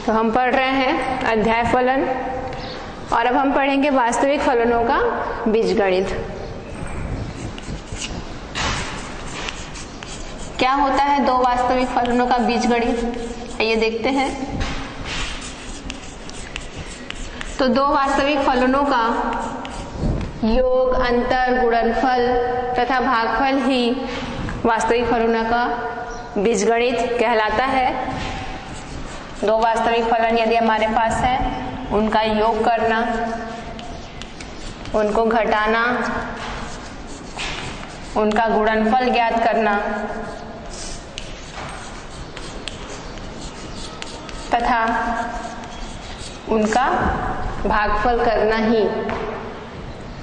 तो हम पढ़ रहे हैं अध्याय फलन और अब हम पढ़ेंगे वास्तविक फलनों का बीजगणित। क्या होता है दो वास्तविक फलनों का बीजगणित, आइए देखते हैं। तो दो वास्तविक फलनों का योग, अंतर, गुणनफल तथा भागफल ही वास्तविक फलनों का बीजगणित कहलाता है। दो वास्तविक फलन यदि हमारे पास है, उनका योग करना, उनको घटाना, उनका गुणनफल ज्ञात करना तथा उनका भागफल करना ही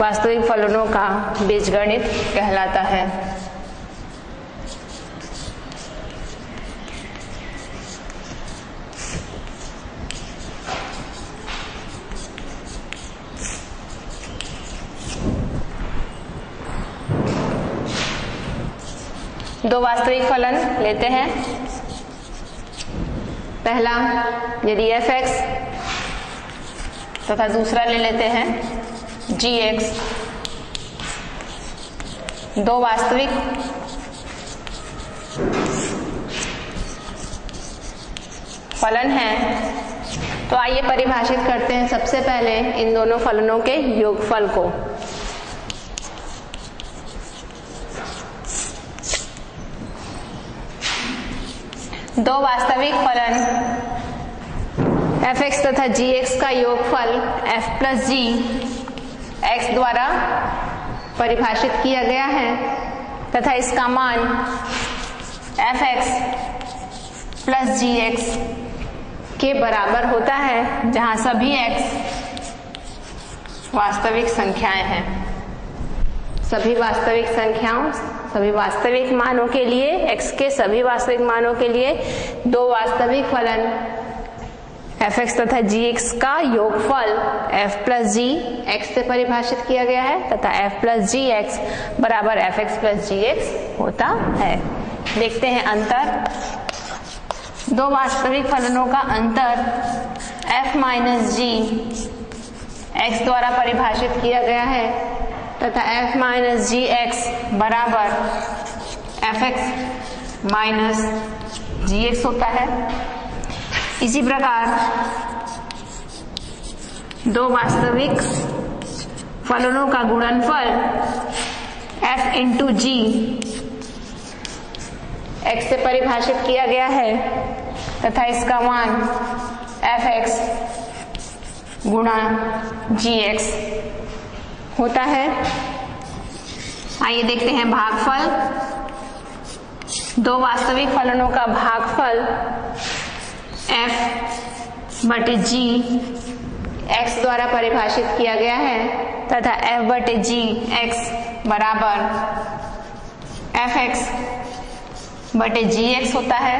वास्तविक फलनों का बीजगणित कहलाता है। दो वास्तविक फलन लेते हैं। पहला यदि f(x) तथा दूसरा ले लेते हैं g(x), दो वास्तविक फलन हैं। तो आइए परिभाषित करते हैं सबसे पहले इन दोनों फलनों के योगफल को। दो वास्तविक फलन f(x) तथा g(x) का योगफल f प्लस g x द्वारा परिभाषित किया गया है तथा इसका मान f(x) प्लस gx के बराबर होता है, जहां सभी x वास्तविक संख्याएं हैं। सभी वास्तविक संख्याओं, सभी वास्तविक मानों के लिए, x के सभी वास्तविक मानों के लिए दो वास्तविक फलन f(x) तथा gx का योगफल f प्लस g x से परिभाषित किया गया है तथा f प्लस gx बराबर f(x) प्लस gx होता है। देखते हैं अंतर। दो वास्तविक फलनों का अंतर f माइनस g x द्वारा परिभाषित किया गया है तथा f माइनस gx बराबर f(x) माइनस gx होता है। इसी प्रकार दो वास्तविक फलनों का गुणनफल f इंटू g x से परिभाषित किया गया है तथा इसका मान f(x) गुणा gx होता है। आइए देखते हैं भागफल। दो वास्तविक फलनों का भागफल f बटे g x द्वारा परिभाषित किया गया है तथा f बटे g x बराबर f(x) बटे gx होता है।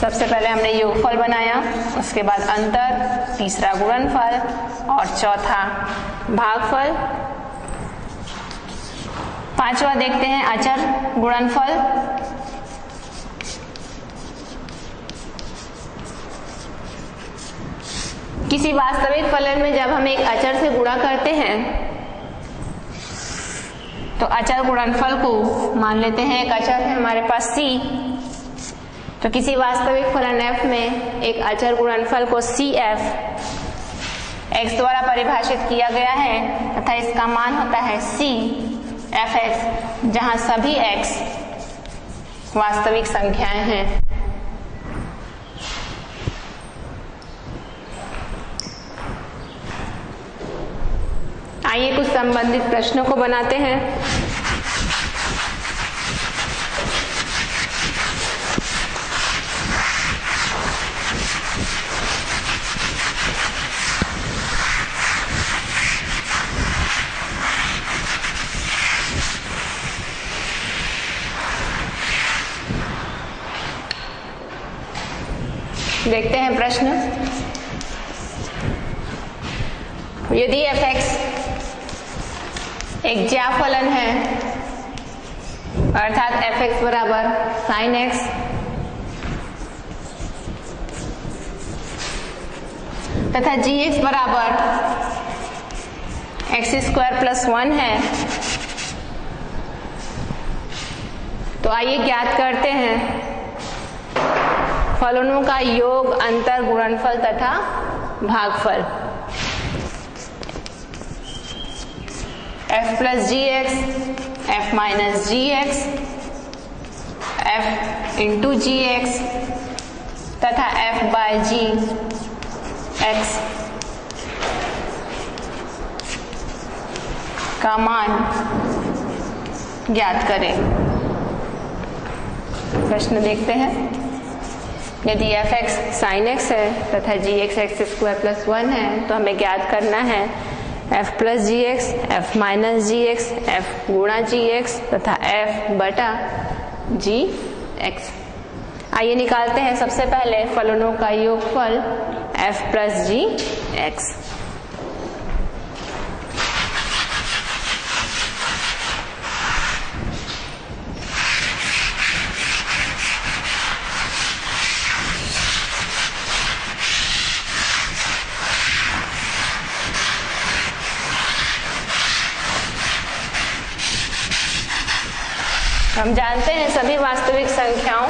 सबसे पहले हमने योगफल बनाया, उसके बाद अंतर, तीसरा गुणनफल और चौथा भागफल। पांचवा देखते हैं अचर गुणनफल। किसी वास्तविक फलन में जब हम एक अचर से गुणा करते हैं तो अचर गुणनफल को मान लेते हैं। एक अचर है हमारे पास c, तो किसी वास्तविक फलन f में एक अचर गुणनफल को cf x द्वारा परिभाषित किया गया है तथा इसका मान होता है c f(x), जहां सभी x वास्तविक संख्याएं हैं। आइए कुछ संबंधित प्रश्नों को बनाते हैं। देखते हैं प्रश्न। यदि f(x) एक ज्या फलन है, अर्थात f(x) बराबर sin x तथा gx बराबर x स्क्वायर प्लस 1 है। तो आइए ज्ञात करते हैं फलनों का योग, अंतर, गुणनफल तथा भागफल। f प्लस जी x, f minus g x, f into g x तथा f बाय जी एक्स का मान ज्ञात करें। प्रश्न देखते हैं। यदि f x साइन x है तथा g x x square plus 1 है तो हमें ज्ञात करना है f प्लस जी x, f minus g x, f गुणा जी एक्स तथा f बटा जी एक्स। आइए निकालते हैं सबसे पहले फलनों का योगफल f प्लस जी एक्स। हम जानते हैं सभी वास्तविक संख्याओं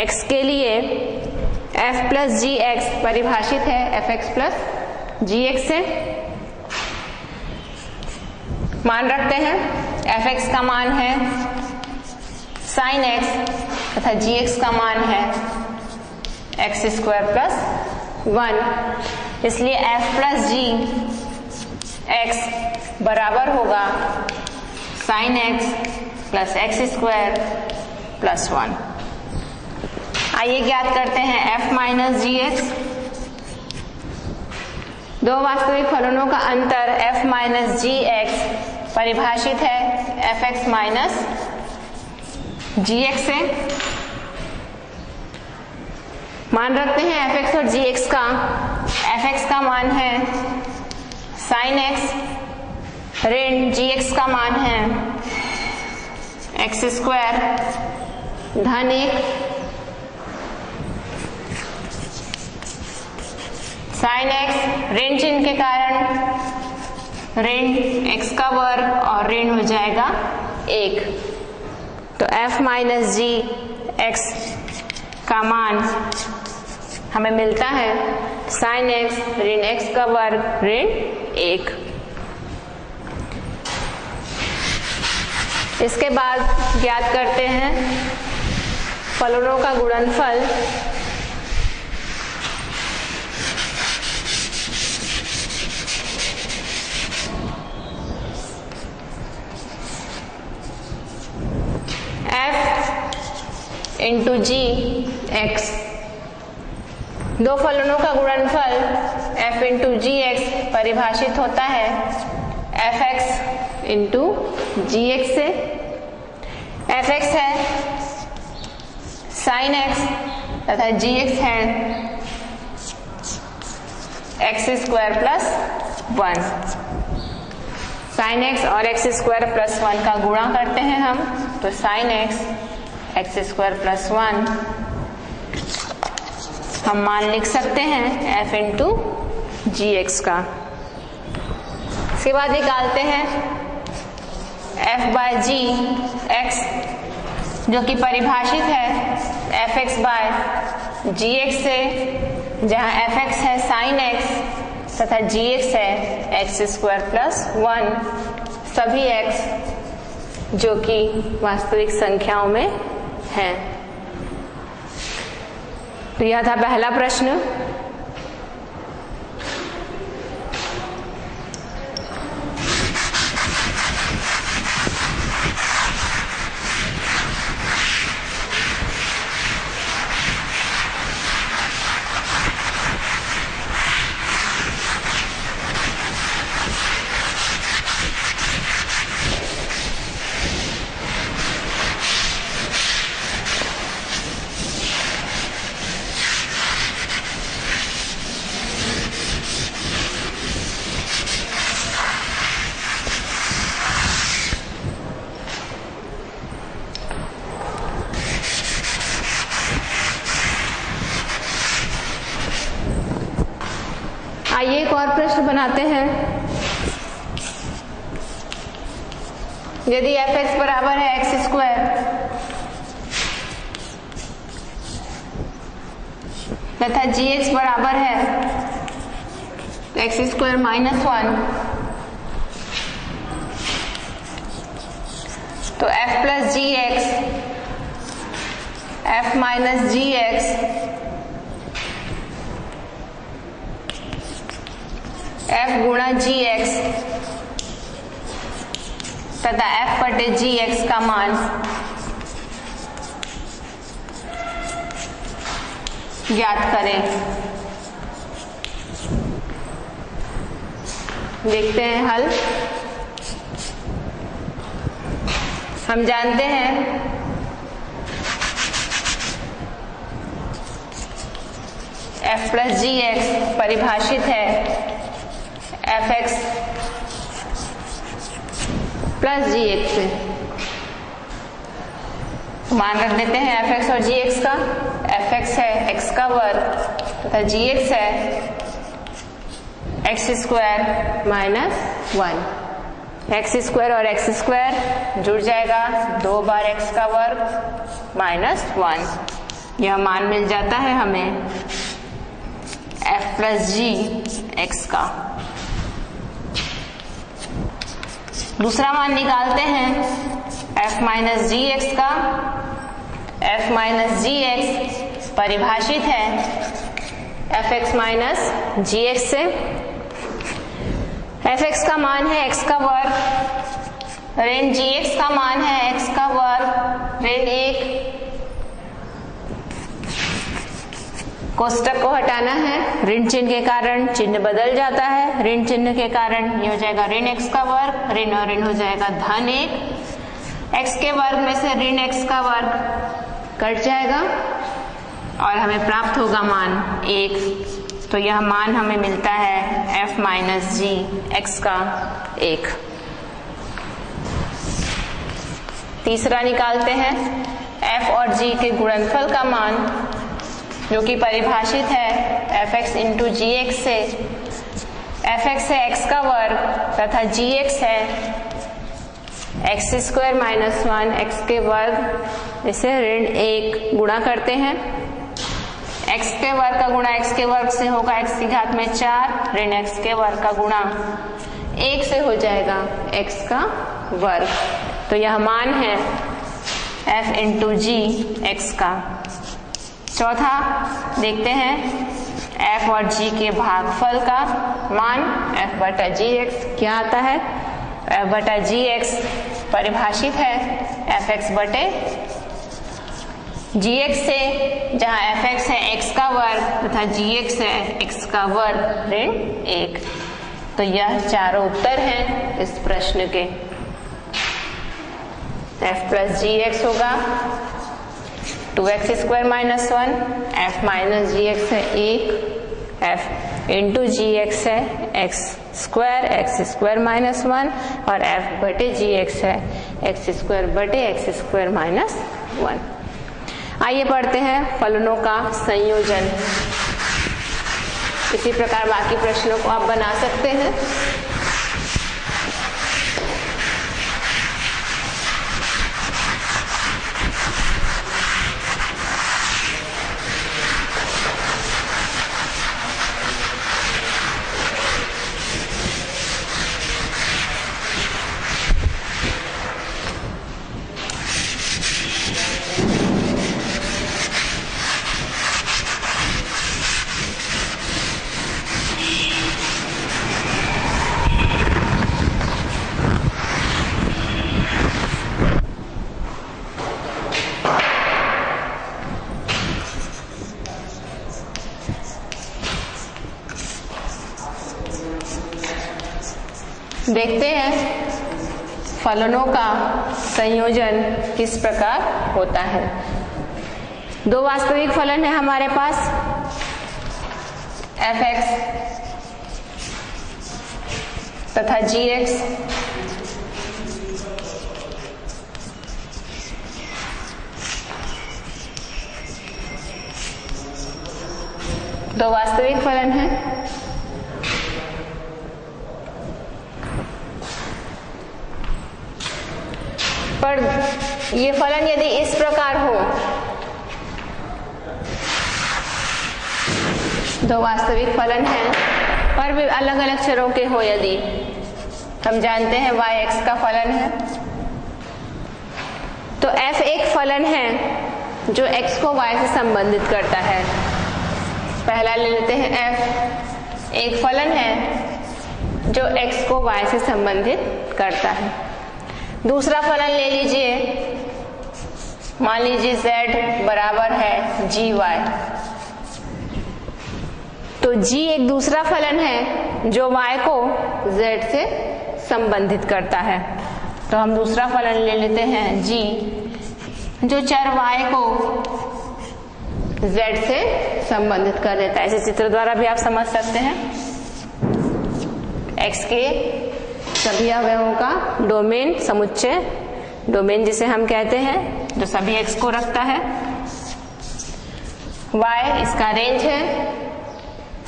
x के लिए f प्लस जी एक्स परिभाषित है f x प्लस जी एक्स से। मान रखते हैं f x का मान है साइन x तथा जी एक्स का मान है x स्क्वायर प्लस 1, इसलिए f प्लस जी एक्स बराबर होगा sine x plus x square plus 1। आइए ज्ञात करते हैं f माइनस जी एक्स। दो वास्तविक फलनों का अंतर f माइनस जी एक्स परिभाषित है f x minus g x से। मान रखते हैं f x और जी एक्स का। f x का मान है साइन x ऋण जी एक्स का मान है एक्स स्क्वायर धन 1 साइन x ऋण चिन्ह के कारण ऋण x का वर्ग और ऋण हो जाएगा 1। तो f माइनस जी एक्स का मान हमें मिलता है साइन x ऋण x का वर्ग ऋण 1। इसके बाद ज्ञात करते हैं फलनों का गुणनफल। f into g x. दो फलनों का गुणनफल f इंटू जी एक्स परिभाषित होता है f x into g x से। f x है साइन x तथा जी एक्स है x square plus 1। Sine x और एक्स स्क्वायर प्लस 1 का गुणा करते हैं हम, तो sine x x square plus 1 हम मान लिख सकते हैं f इंटू जी एक्स का। इसके बाद निकालते हैं f बाय जी एक्स जो कि परिभाषित है f x बाय जी एक्स से, जहां f x है साइन x तथा जी एक्स है एक्स स्क्वायर प्लस 1, सभी x जो कि वास्तविक संख्याओं में हैं। तो यह था पहला प्रश्न। आइए एक और प्रश्न बनाते हैं। यदि f(x) बराबर है x स्क्वायर तथा gx बराबर है x स्क्वायर माइनस 1, तो f प्लस जी x, f minus g x, f गुणा जी एक्स तथा f बटे जी एक्स का मान ज्ञात करें। देखते हैं हल। हम जानते हैं f प्लस जी एक्स परिभाषित है एफ एक्स प्लस जी एक्स से। मान रख देते हैं एफ एक्स और जी एक्स का। एफ एक्स है एक्स का वर्ग तथा जी एक्स है x square minus 1। X square और एक्स स्क्वायर जुड़ जाएगा, 2 बार एक्स का वर्ग माइनस 1। यह मान मिल जाता है हमें एफ प्लस जी एक्स का। दूसरा मान निकालते हैं f माइनस जी एक्स का। f माइनस जी एक्स परिभाषित है F x minus g x से। एफ एक्स का मान है x का वर्ग ऋण जी एक्स का मान है x का वर्ग ऋण 1। कोष्टक को हटाना है, ऋण चिन्ह के कारण चिन्ह बदल जाता है। ऋण चिन्ह के कारण ये हो जाएगा ऋण x का वर्ग, ऋण और ऋण हो जाएगा धन 1। x के वर्ग में से ऋण x का वर्ग कट जाएगा और हमें प्राप्त होगा मान 1। तो यह मान हमें मिलता है f माइनस जी एक्स का 1। तीसरा निकालते हैं f और g के गुणनफल का मान, जो कि परिभाषित है F x into g x से। एफ एक्स है एक्स का वर्ग तथा जी एक्स है एक्स स्क्वायर माइनस 1 एक्स के वर्ग, इसे ऋण 1 गुणा करते हैं। एक्स के वर्ग का गुणा एक्स के वर्ग से होगा एक्स की घात में 4, ऋण एक्स के वर्ग का गुणा 1 से हो जाएगा एक्स का वर्ग। तो यह मान है एफ इंटू जी एक्स का। चौथा देखते हैं f और g के भागफल का मान f बटा जी एक्स क्या आता है। f बटा जी एक्स परिभाषित है एफ एक्स बटे जी एक्स से, जहाँ एफ एक्स है x का वर्ग तथा जी एक्स है x का वर्ग ऋण 1। तो यह चारों उत्तर हैं इस प्रश्न के। f प्लस जी एक्स होगा 2x square minus 1, f minus g x है 1, f इंटू जी एक्स है एक्स स्क्वायर माइनस 1 और f बटे जी एक्स है एक्स स्क्वायर बटे एक्स स्क्वायर माइनस 1। आइए पढ़ते हैं फलनों का संयोजन। इसी प्रकार बाकी प्रश्नों को आप बना सकते हैं। देखते हैं फलनों का संयोजन किस प्रकार होता है। दो वास्तविक फलन है हमारे पास, एफ एक्स तथा जी एक्स। दो वास्तविक फलन है ये फलन यदि इस प्रकार हो, दो वास्तविक फलन हैं पर भी अलग अलग चरों के हो, यदि हम जानते हैं y x का फलन है, तो f एक फलन है जो x को y से संबंधित करता है। पहला ले लेते हैं, f एक फलन है जो x को y से संबंधित करता है। दूसरा फलन ले लीजिए, मान लीजिए z बराबर है gy, तो g एक दूसरा फलन है जो y को z से संबंधित करता है। तो हम दूसरा फलन ले लेते हैं g, जो चर y को z से संबंधित कर देता है। इसे चित्र द्वारा भी आप समझ सकते हैं। x के सभी अवयवों का डोमेन, समुच्चय, डोमेन जिसे हम कहते हैं, जो सभी x को रखता है। y इसका रेंज है,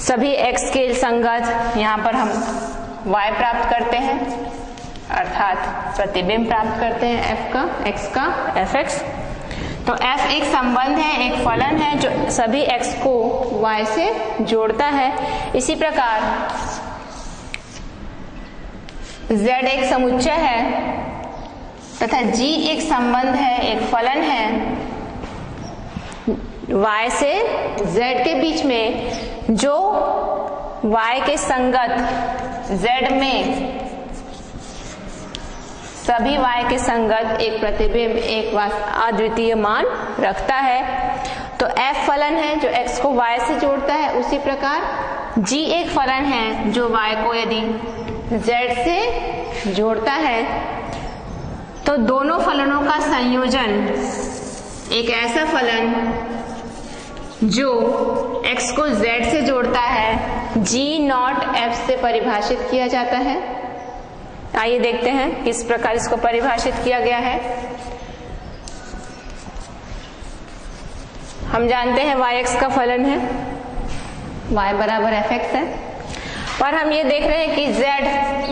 सभी x के संगत यहाँ पर हम y प्राप्त करते हैं, अर्थात प्रतिबिंब प्राप्त करते हैं f का, x का, fx। तो f एक संबंध है, एक फलन है जो सभी x को y से जोड़ता है। इसी प्रकार z एक समुच्चय है तथा g एक संबंध है, एक फलन है y से z के बीच में, जो y के संगत z में सभी y के संगत एक प्रतिबिंब, एक अद्वितीय मान रखता है। तो f फलन है जो x को y से जोड़ता है। उसी प्रकार g एक फलन है जो y को यदि z से जोड़ता है, तो दोनों फलनों का संयोजन एक ऐसा फलन जो x को z से जोड़ता है, g नॉट f से परिभाषित किया जाता है। आइए देखते हैं किस प्रकार इसको परिभाषित किया गया है। हम जानते हैं y(x) का फलन है, y बराबर fx है, पर हम ये देख रहे हैं कि z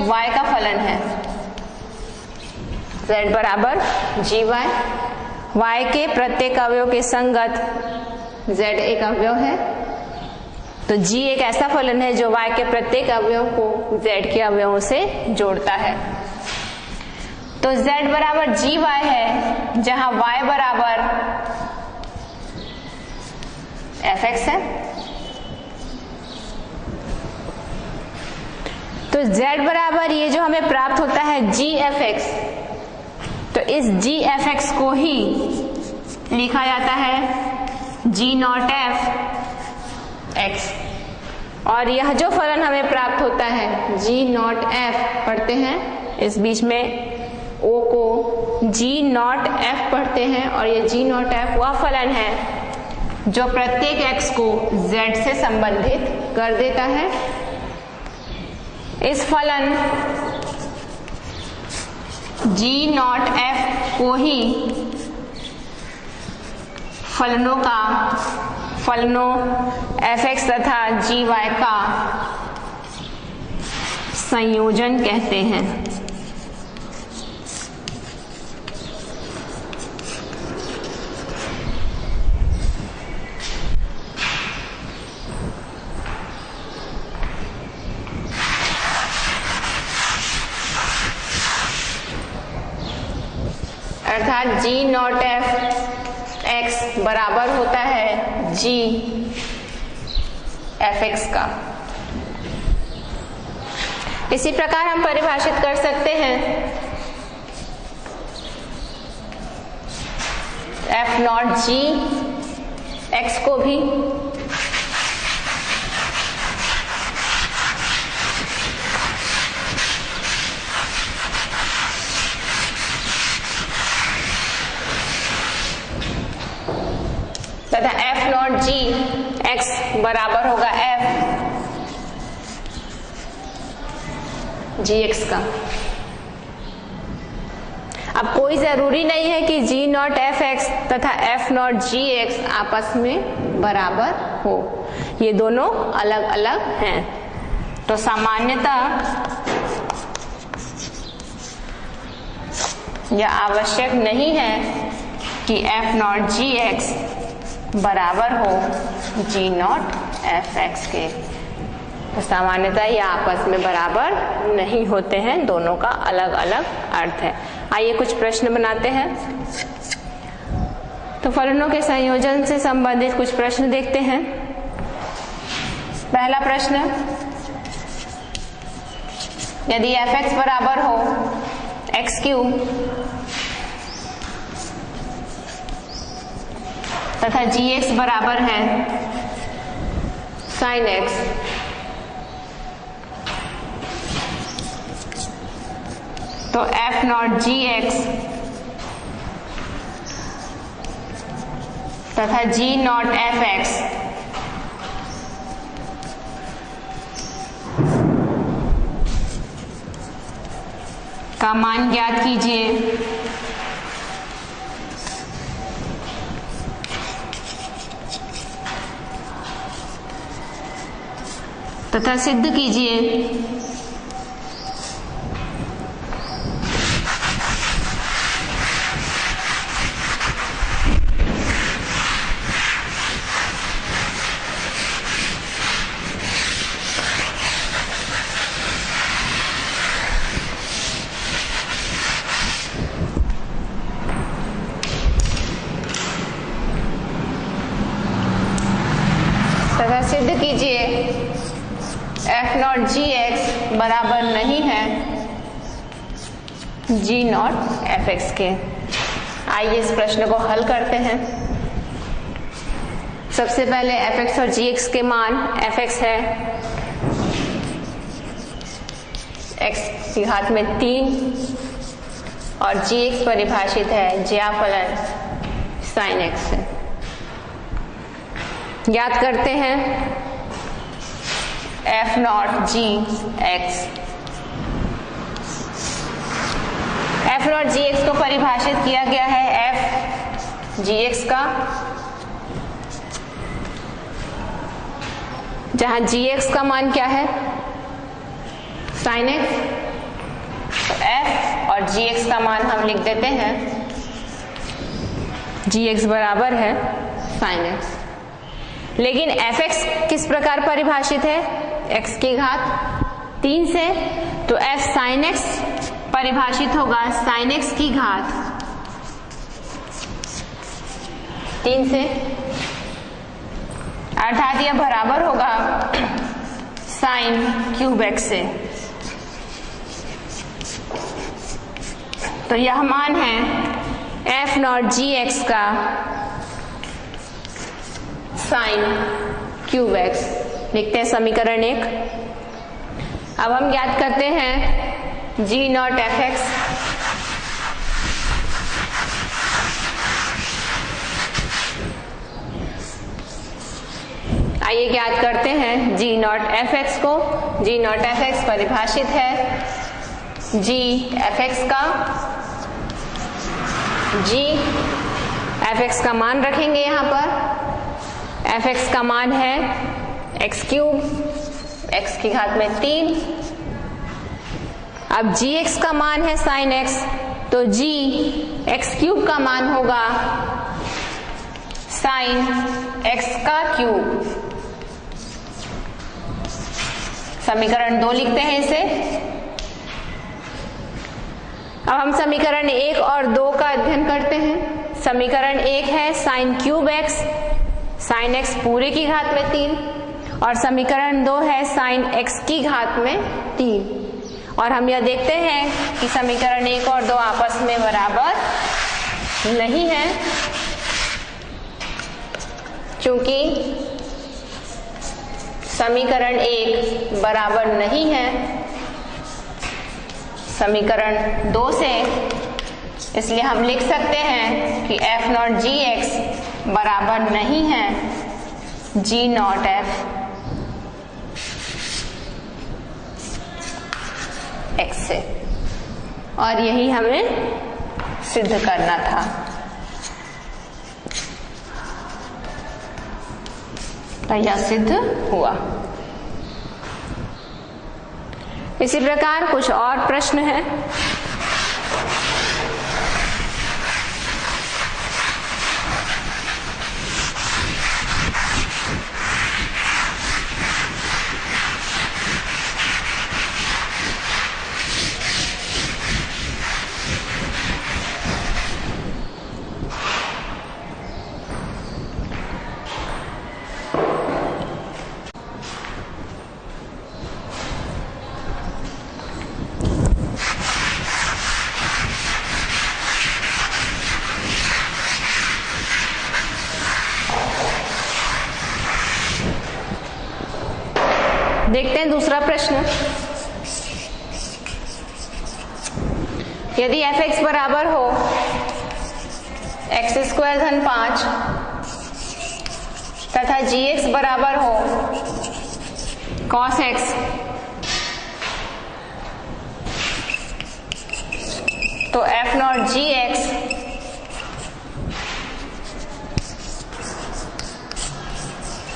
y का फलन है, z बराबर gy, y के प्रत्येक अवयव के संगत z एक अवयव है। तो g एक ऐसा फलन है जो y के प्रत्येक अवयव को z के अवयवों से जोड़ता है। तो z बराबर gy है, जहां y बराबर fx है। तो z बराबर ये जो हमें प्राप्त होता है gfx, तो इस gfx को ही लिखा जाता है g नॉट f x, और यह जो फलन हमें प्राप्त होता है g नॉट f, पढ़ते हैं इस बीच में o को g नॉट f पढ़ते हैं, और ये g नॉट f वह फलन है जो प्रत्येक x को z से संबंधित कर देता है। इस फलन g नॉट f को ही फलनों fx तथा gy का संयोजन कहते हैं। अर्थात g नॉट f x बराबर होता है g fx का। इसी प्रकार हम परिभाषित कर सकते हैं f नॉट g x को भी तथा f नॉट g x बराबर होगा f gx का। अब कोई जरूरी नहीं है कि g नॉट f x तथा f नॉट g x आपस में बराबर हो, ये दोनों अलग अलग हैं। तो सामान्यतः यह आवश्यक नहीं है कि एफ नॉट जी एक्स बराबर हो जी नॉट एफ एक्स के। तो सामान्यतः ये आपस में बराबर नहीं होते हैं, दोनों का अलग अलग अर्थ है। आइए कुछ प्रश्न बनाते हैं। तो फलनों के संयोजन से संबंधित कुछ प्रश्न देखते हैं। पहला प्रश्न, यदि एफ एक्स बराबर हो एक्स क्यूब तथा जी एक्स बराबर है साइन एक्स, तो एफ नॉट जी एक्स तथा जी नॉट एफ एक्स का मान ज्ञात कीजिए तथा सिद्ध कीजिए तथा सिद्ध कीजिए एफ नॉट जी एक्स बराबर नहीं है जी नॉट एफ एक्स के। आइए इस प्रश्न को हल करते हैं। सबसे पहले एफ एक्स और जी एक्स के मान, एफ एक्स है एक्स की घात में 3 और जी एक्स परिभाषित है ज्या फलन साइन एक्स है। याद करते हैं f not g x, f not g x को परिभाषित किया गया है एफ जी एक्स का, जहां जी एक्स का मान क्या है साइन एक्स, तो एफ और जी एक्स का मान हम लिख देते हैं जी एक्स बराबर है साइन एक्स। लेकिन एफ एक्स किस प्रकार परिभाषित है एक्स की घात 3 से, तो एफ साइन एक्स परिभाषित होगा साइन एक्स की घात 3 से, अर्थात यह बराबर होगा साइन क्यूब एक्स से। तो यह मान है एफ नॉट जी एक्स का साइन क्यूब एक्स। लिखते हैं समीकरण 1। अब हम याद करते हैं जी नॉट एफ एक्स, आइए याद करते हैं जी नॉट एफ एक्स को। जी नॉट एफ एक्स परिभाषित है जी एफ एक्स का, जी एफ एक्स का मान रखेंगे यहां पर, एफ एक्स का मान है एक्स क्यूब एक्स की घात में 3। अब जी एक्स का मान है साइन एक्स, तो जी एक्स क्यूब का मान होगा साइन एक्स का क्यूब। समीकरण 2 लिखते हैं इसे। अब हम समीकरण 1 और 2 का अध्ययन करते हैं। समीकरण 1 है sine cube x, sine x पूरे की घात में 3, और समीकरण 2 है साइन एक्स की घात में 3। और हम यह देखते हैं कि समीकरण 1 और 2 आपस में बराबर नहीं है, क्योंकि समीकरण 1 बराबर नहीं है समीकरण 2 से, इसलिए हम लिख सकते हैं कि एफ नॉट जी एक्स बराबर नहीं है जी नॉट एफ एक्स से। और यही हमें सिद्ध करना था। तो यह सिद्ध हुआ। इसी प्रकार कुछ और प्रश्न हैं। देखते हैं दूसरा प्रश्न। यदि f(x) बराबर हो x² धन 5 तथा gx बराबर हो cos x, तो f0 gx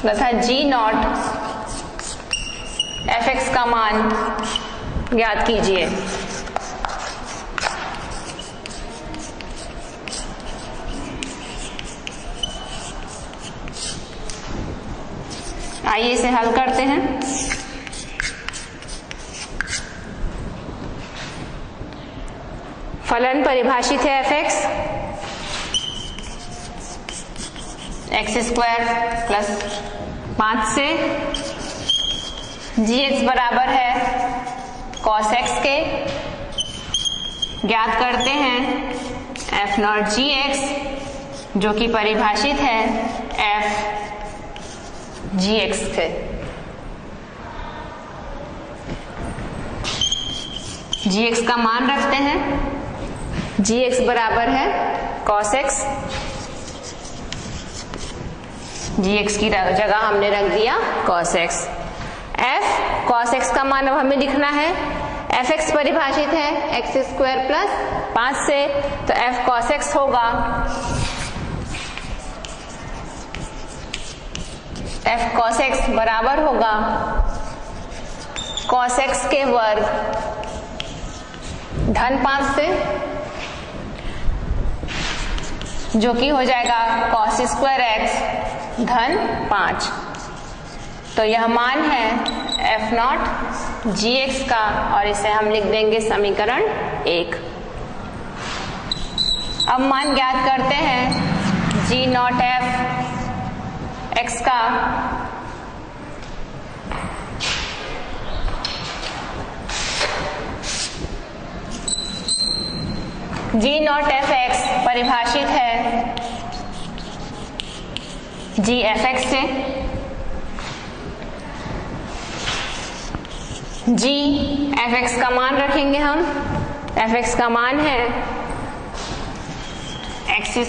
तथा g0 fx का मान ज्ञात कीजिए। आइए इसे हल करते हैं। फलन परिभाषित है f(x) x² प्लस 5 से, gx बराबर है cos x के, ज्ञात करते हैं f0 gx जो कि परिभाषित है f gx से। gx का मान रखते हैं, gx बराबर है cos x, gx की जगह हमने रख दिया cos x। f cos x का मान अब हमें लिखना है, fx परिभाषित है x² प्लस 5 से, तो f cos x होगा f cos x बराबर होगा cos x के वर्ग धन 5 से, जो कि हो जाएगा cos² x धन 5। तो यह मान है f0 gx का, और इसे हम लिख देंगे समीकरण 1। अब मान ज्ञात करते हैं g0 f x का, g0 f x परिभाषित है g f x से, g f x का मान रखेंगे हम, f x का मान है x²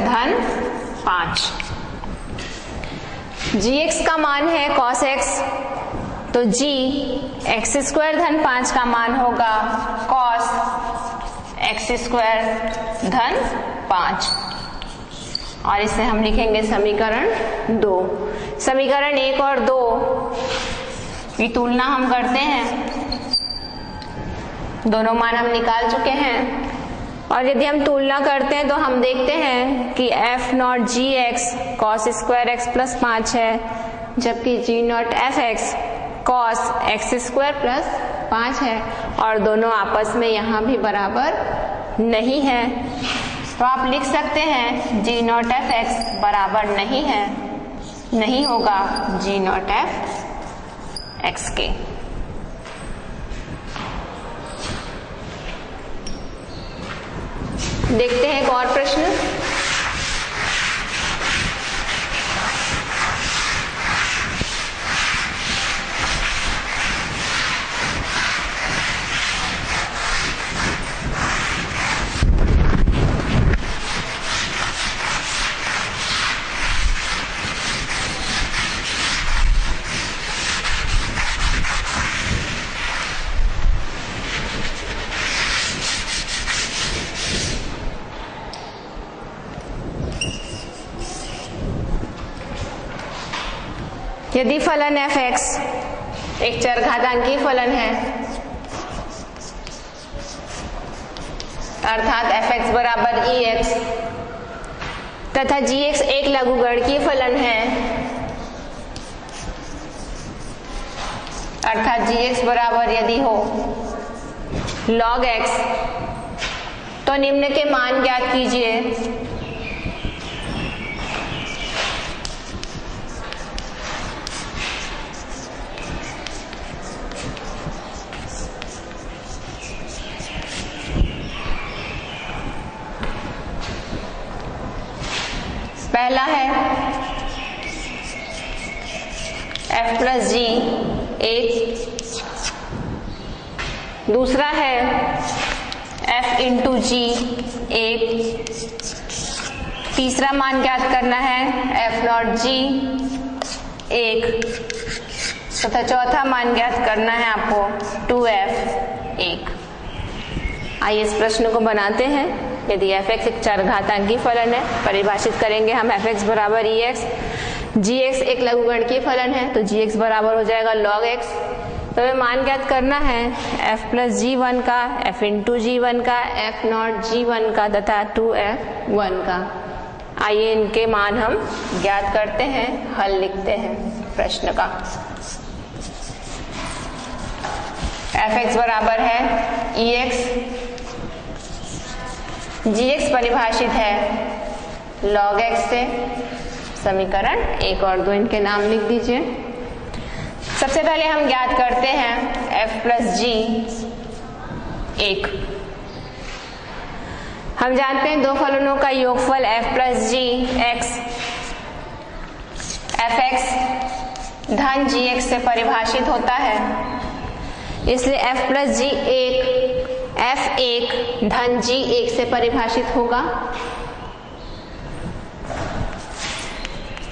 धन 5, gx का मान है cos x, तो g x² धन 5 का मान होगा cos x² धन 5, और इसे हम लिखेंगे समीकरण 2। समीकरण 1 और 2 की तुलना हम करते हैं, दोनों मान हम निकाल चुके हैं, और यदि हम तुलना करते हैं तो हम देखते हैं कि f0 gx cos² x plus 5 है, जबकि g0 fx cos x² plus 5 है, और दोनों आपस में यहाँ भी बराबर नहीं है। तो आप लिख सकते हैं g0 fx बराबर नहीं है, नहीं होगा g0 fx के। देखते हैं एक और प्रश्न। यदि फलन f(x) एक चरघातांकी फलन है, अर्थात f(x) बराबर ex तथा gx एक लघुगणकीय फलन है, अर्थात gx बराबर यदि हो log x, तो निम्न के मान ज्ञात कीजिए। पहला है f प्लस जी एक। दूसरा है f इंटू जी, एक। तीसरा मान ज्ञात करना है f नॉट जी, एक। तथा चौथा मान ज्ञात करना है आपको 2f, एक। आइए इस प्रश्न को बनाते हैं। यदि fx एक चरघातांकी फलन है, परिभाषित करेंगे हम fx बराबर ex, gx एक लघुगणकीय फलन है तो gx बराबर हो जाएगा log x। तो हमें मान ज्ञात करना है f प्लस g1 का, f इंटू g1 का, f नॉट g1 का तथा 2f1 का। आइए इनके मान हम ज्ञात करते हैं, हल लिखते हैं प्रश्न का। fx बराबर है ex, gx परिभाषित है log x से। समीकरण 1 और 2 इनके नाम लिख दीजिए। सबसे पहले हम ज्ञात करते हैं f प्लस जी, एक। हम जानते हैं दो फलनों का योगफल f प्लस जी x, fx धन gx से परिभाषित होता है, इसलिए f प्लस जी एक, f एक धन g एक से परिभाषित होगा।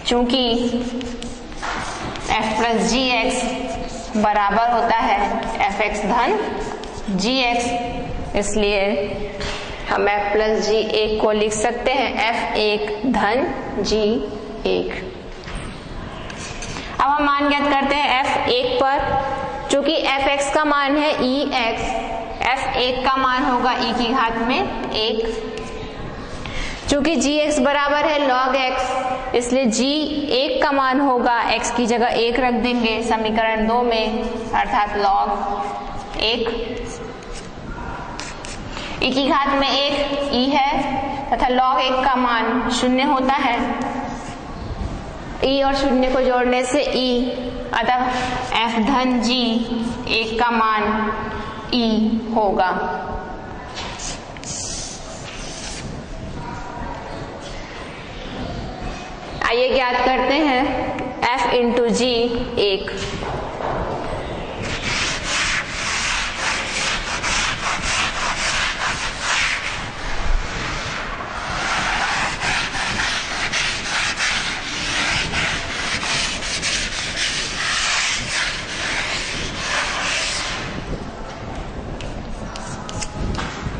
चूंकि f प्लस जी एक्स बराबर होता है fx धन gx, इसलिए हम f प्लस जी एक को लिख सकते हैं f एक धन g एक। अब हम मान ज्ञात करते हैं f एक पर। चूंकि fx का मान है ex, f एक का मान होगा e की घात में एक। चूंकि gx बराबर है log x, इसलिए g एक का मान होगा, x की जगह एक रख देंगे समीकरण 2 में, अर्थात log एक। e की घात में एक e है तथा log एक का मान 0 होता है। e और 0 को जोड़ने से e, अतः f धन g एक का मान e होगा। आइए ज्ञात करते हैं f इंटू जी, एक।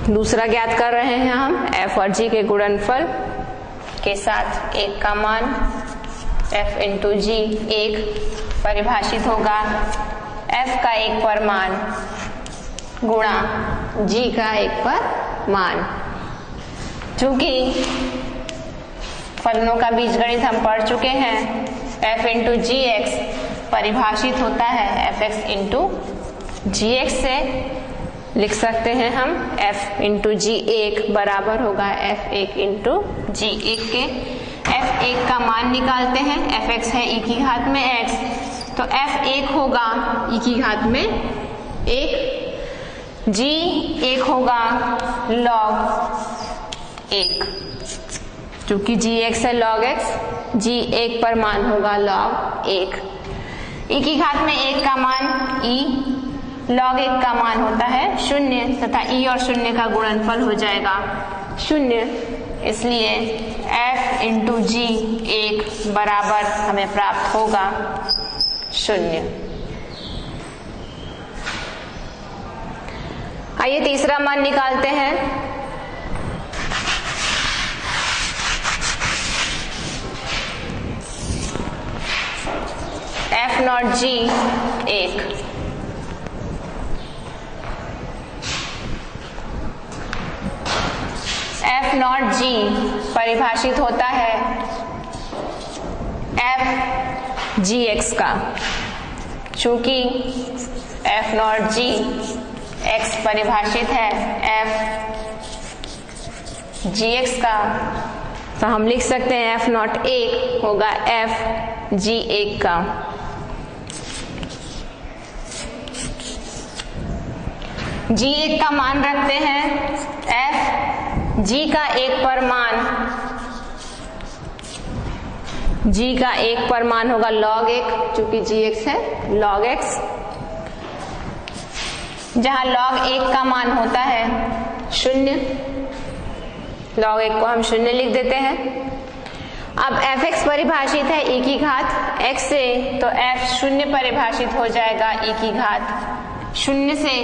दूसरा ज्ञात कर रहे हैं हम f और g के गुणनफल के साथ एक का मान f इंटू जी, एक परिभाषित होगा f का एक पर मान गुणा g का एक पर मान। चूंकि फलनों का बीजगणित हम पढ़ चुके हैं, f इंटू जी एक्स परिभाषित होता है fx इंटू जी एक्स से। लिख सकते हैं हम f इंटू जी एक बराबर होगा f एक इंटू जी एक के। f एक का मान निकालते हैं, fx है e की घात में x, तो f एक होगा e की घात में एक, g एक होगा log एक। चूंकि g x है log x, g एक पर मान होगा log एक। e की घात में एक का मान e, log एक का मान होता है 0 तथा e और 0 का गुणनफल हो जाएगा 0, इसलिए f इंटू जी एक बराबर हमें प्राप्त होगा 0। आइए तीसरा मान निकालते हैं। f नॉट जी, एक। f नॉट g परिभाषित होता है f gx का। चूंकि f नॉट g x परिभाषित है f gx का, तो हम लिख सकते हैं f नॉट एक होगा f g एक का। g एक का मान रखते हैं, f g का एक पर मान, g का एक पर मान होगा log एक, चूंकि gx है log x। जहां log 1 का मान होता है 0, log 1 को हम 0 लिख देते हैं। अब fx परिभाषित है e की घात x से, तो f 0 परिभाषित हो जाएगा e की घात 0 से,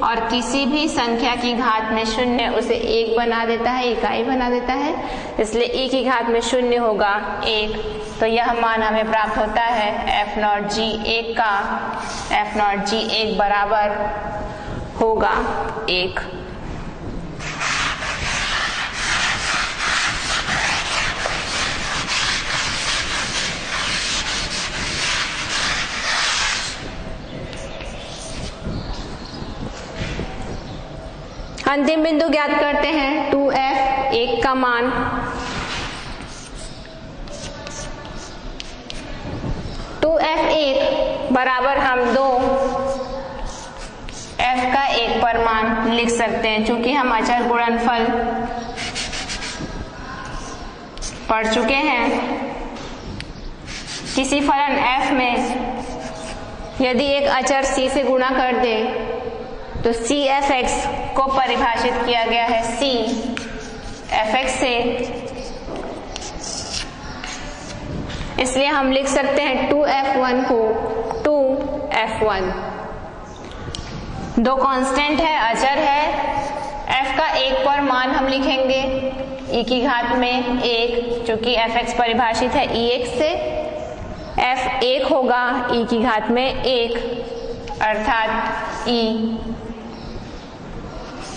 और किसी भी संख्या की घात में 0 उसे 1 बना देता है, इकाई बना देता है, इसलिए e की घात में 0 होगा 1। तो यह मान हमें प्राप्त होता है f0 g1 का, f0 g1 बराबर होगा 1। अंतिम बिंदु ज्ञात करते हैं 2f 1 का मान। 2f1 बराबर हम 2 f का 1 पर मान लिख सकते हैं, चूंकि हम अचर गुणनफल पढ़ चुके हैं। किसी फलन f में यदि एक अचर c से गुणा कर दे तो c f(x) को परिभाषित किया गया है c f(x) से, इसलिए हम लिख सकते हैं 2f1 को 2f1। दो कांस्टेंट है, अचर है। f का 1 पर मान हम लिखेंगे e की घात में 1, चूंकि f(x) परिभाषित है e(x) से, f 1 होगा e की घात में 1 अर्थात e,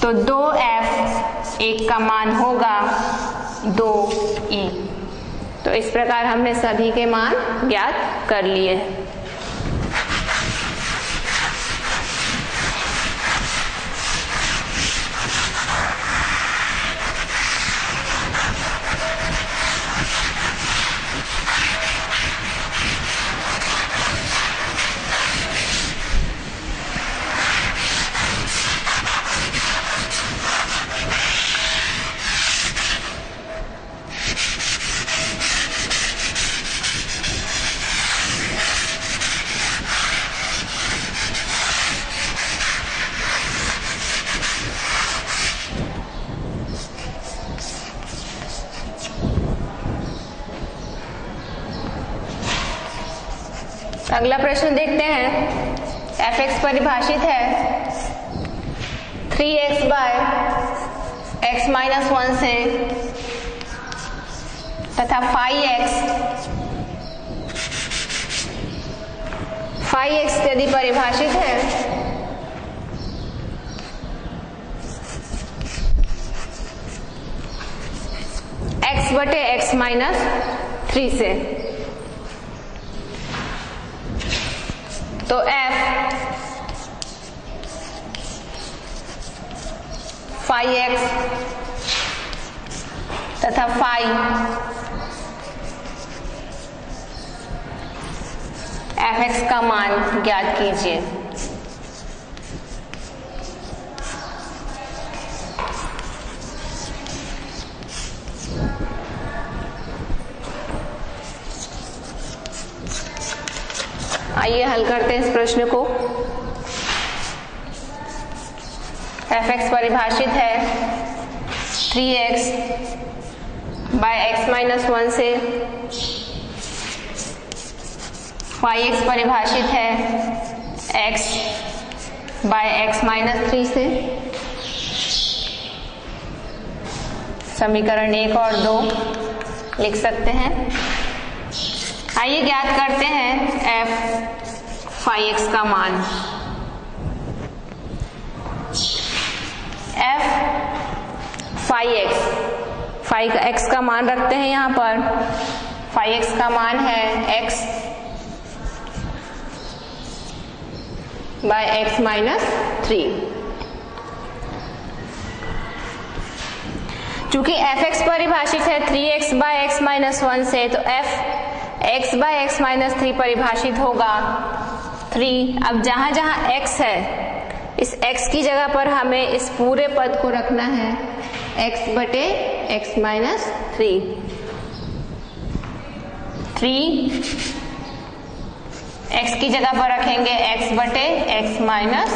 तो 2f 1 का मान होगा 2e। तो इस प्रकार हमने सभी के मान ज्ञात कर लिए। अगला प्रश्न देखते हैं। f(x) परिभाषित है 3x बाय x माइनस 1 से, तथा phi x यदि परिभाषित है x बटे x माइनस 3 से, तो f phi x तथा phi f(x) का मान ज्ञात कीजिए। आइए हल करते हैं इस प्रश्न को। f(x) परिभाषित है 3x बाय x माइनस 1 से, phi x परिभाषित है x बाय x माइनस 3 से। समीकरण 1 और 2 लिख सकते हैं। आइए ज्ञात करते हैं f phi x का मान। f phi x का मान रखते हैं यहाँ पर। phi x का मान है x बाय x माइनस 3। चूंकि f(x) परिभाषित है 3x बाय x माइनस 1 से, तो f x by x minus 3 परिभाषित होगा 3। अब जहां जहां x है, इस x की जगह पर हमें इस पूरे पद को रखना है x बटे x माइनस 3। 3 x की जगह पर रखेंगे x बटे x माइनस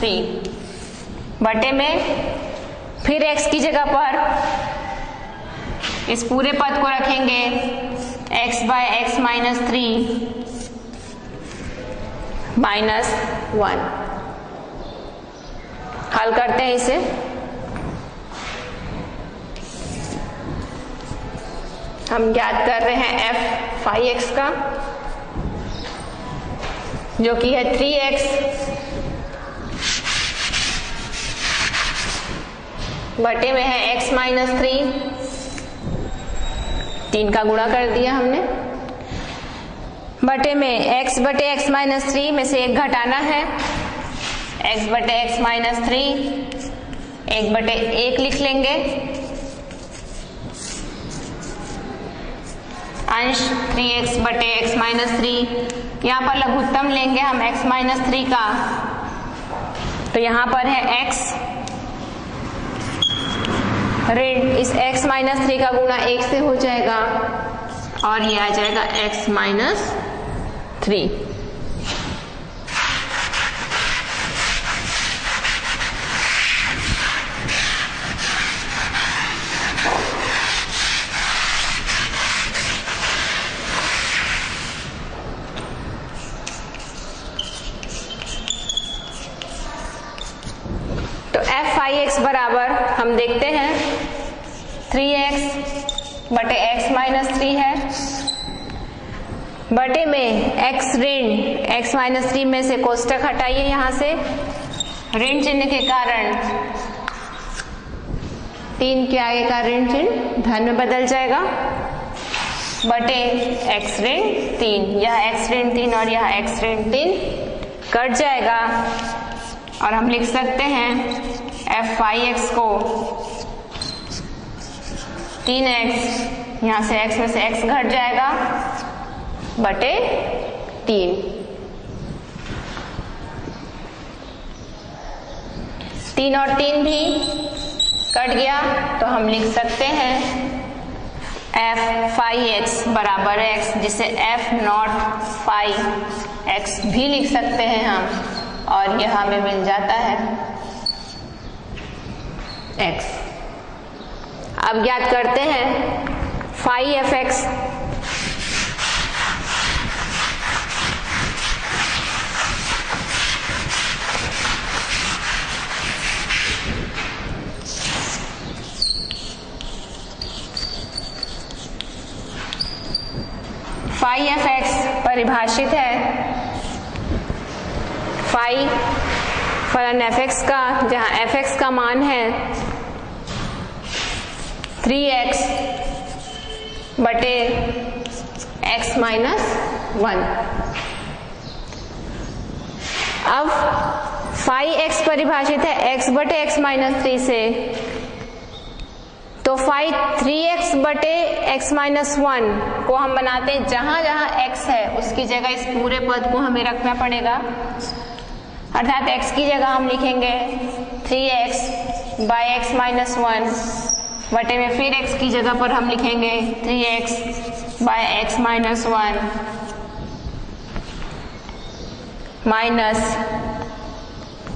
3 बटे में फिर x की जगह पर इस पूरे पद को रखेंगे x by x minus 3 minus 1। हल करते हैं इसे। हम ज्ञात कर रहे हैं f फाई एक्स का, जो कि है 3x बटे में है x माइनस 3 का गुणा कर दिया हमने, बटे में x बटे x माइनस 3 में से 1 घटाना है, x बटे x माइनस 3 1 बटे 1 लिख लेंगे, अंश 3x बटे x माइनस 3। यहाँ पर लघुत्तम लेंगे हम x माइनस 3 का, तो यहाँ पर है x ऋण इस x माइनस 3 का गुणा 1 से हो जाएगा और ये आ जाएगा x माइनस 3। तो f फाई एक्स बराबर हम देखते हैं 3x बटे x माइनस 3 है, बटे में x ऋण x माइनस 3 में से कोष्टक हटाइए, यहाँ से ऋण चिन्ह के कारण 3 के आगे का ऋण चिन्ह धन में बदल जाएगा, बटे x ऋण 3, यह x ऋण 3 और यह x ऋण 3 कट जाएगा और हम लिख सकते हैं f फाई एक्स को 3x, यहाँ से x में से x घट जाएगा बटे 3। 3 और 3 भी कट गया तो हम लिख सकते हैं f फाई एक्स बराबर x, जिसे f नॉट फाई एक्स भी लिख सकते हैं हम, और यह हमें मिल जाता है x। अब ज्ञात करते हैं phi f x. Phi f x परिभाषित है फाई फलन एफ एक्स का, जहां एफ एक्स का मान है 3x बटे x माइनस 1। अब फाई एक्स परिभाषित है x बटे x माइनस 3 से, तो फाई 3x बटे x माइनस 1 को हम बनाते हैं जहां जहां x है उसकी जगह इस पूरे पद को हमें रखना पड़ेगा, अर्थात x की जगह हम लिखेंगे 3x बाय x माइनस 1 बटे में फिर x की जगह पर हम लिखेंगे 3x bye x minus 1 minus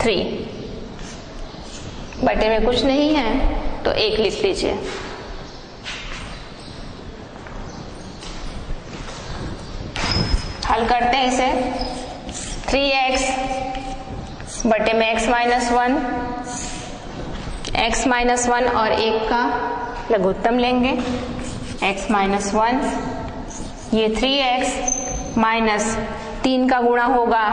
3, बटे में कुछ नहीं है तो 1 लिख लीजिए। हल करते हैं इसे। 3x बटे में x माइनस 1, x माइनस 1 और 1 का लघुत्तम लेंगे x माइनस 1, ये 3x माइनस 3 का गुणा होगा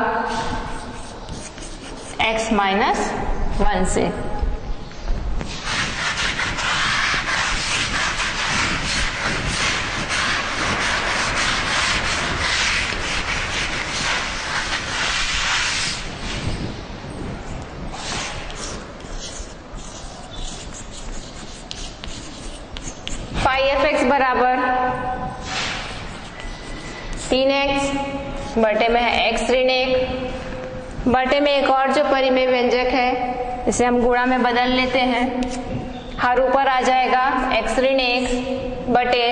x माइनस 1 से। फाई एफ एक्स बराबर 3x बटे में है x ऋण 1 बटे में एक और जो परिमेय व्यंजक है इसे हम गुणा में बदल लेते हैं, हर ऊपर आ जाएगा x ऋण 1 बटे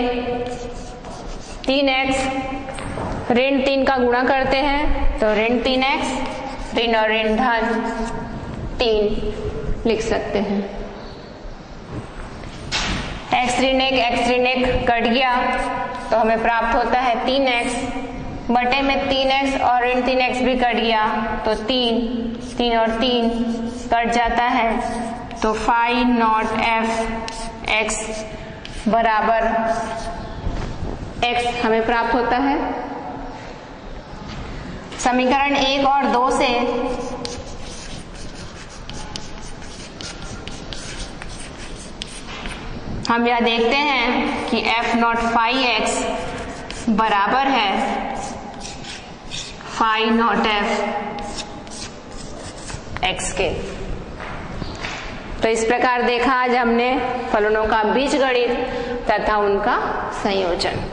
3x ऋण 3 का गुणा करते हैं तो ऋण 3x ऋण और ऋण धन 3 लिख सकते हैं। x ऋण 1 कट गया तो हमें प्राप्त होता है 3x बटे में 3x और ऋण 3x भी कट गया तो 3 और 3 कट जाता है तो फाई नॉट एफ x बराबर x हमें प्राप्त होता है। समीकरण 1 और 2 से हम यह देखते हैं कि एफ नॉट फाई एक्स बराबर है फाई नॉट एफ एक्स के। तो इस प्रकार देखा आज हमने फलनों का बीजगणित तथा उनका संयोजन।